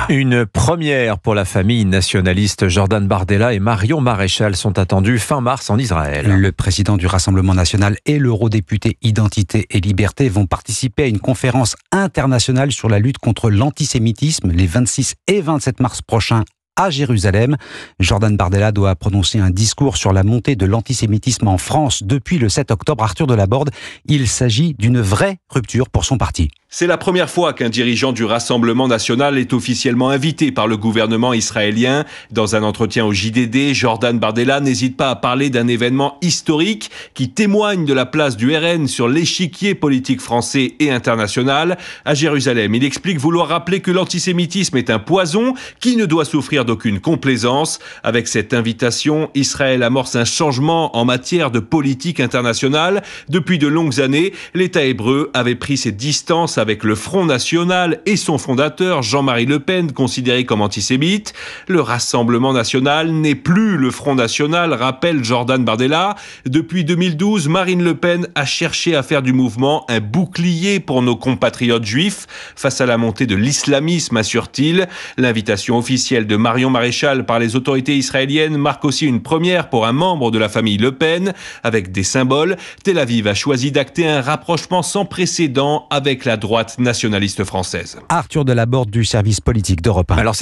Une première pour la famille nationaliste. Jordan Bardella et Marion Maréchal sont attendus fin mars en Israël. Le président du Rassemblement national et l'eurodéputé Identité et Liberté vont participer à une conférence internationale sur la lutte contre l'antisémitisme les 26 et 27 mars prochains à Jérusalem. Jordan Bardella doit prononcer un discours sur la montée de l'antisémitisme en France depuis le 7 octobre. Arthur Delaborde, il s'agit d'une vraie rupture pour son parti. C'est la première fois qu'un dirigeant du Rassemblement national est officiellement invité par le gouvernement israélien. Dans un entretien au JDD, Jordan Bardella n'hésite pas à parler d'un événement historique qui témoigne de la place du RN sur l'échiquier politique français et international. À Jérusalem, il explique vouloir rappeler que l'antisémitisme est un poison qui ne doit souffrir d'aucune complaisance. Avec cette invitation, Israël amorce un changement en matière de politique internationale. Depuis de longues années, l'État hébreu avait pris ses distances avec le Front National et son fondateur, Jean-Marie Le Pen, considéré comme antisémite. Le Rassemblement National n'est plus le Front National, rappelle Jordan Bardella. Depuis 2012, Marine Le Pen a cherché à faire du mouvement un bouclier pour nos compatriotes juifs face à la montée de l'islamisme, assure-t-il. L'invitation officielle de Marion Maréchal par les autorités israéliennes marque aussi une première pour un membre de la famille Le Pen. Avec des symboles, Tel Aviv a choisi d'acter un rapprochement sans précédent avec la droite nationaliste française. Arthur Delaborde du service politique d'Europe 1. Alors,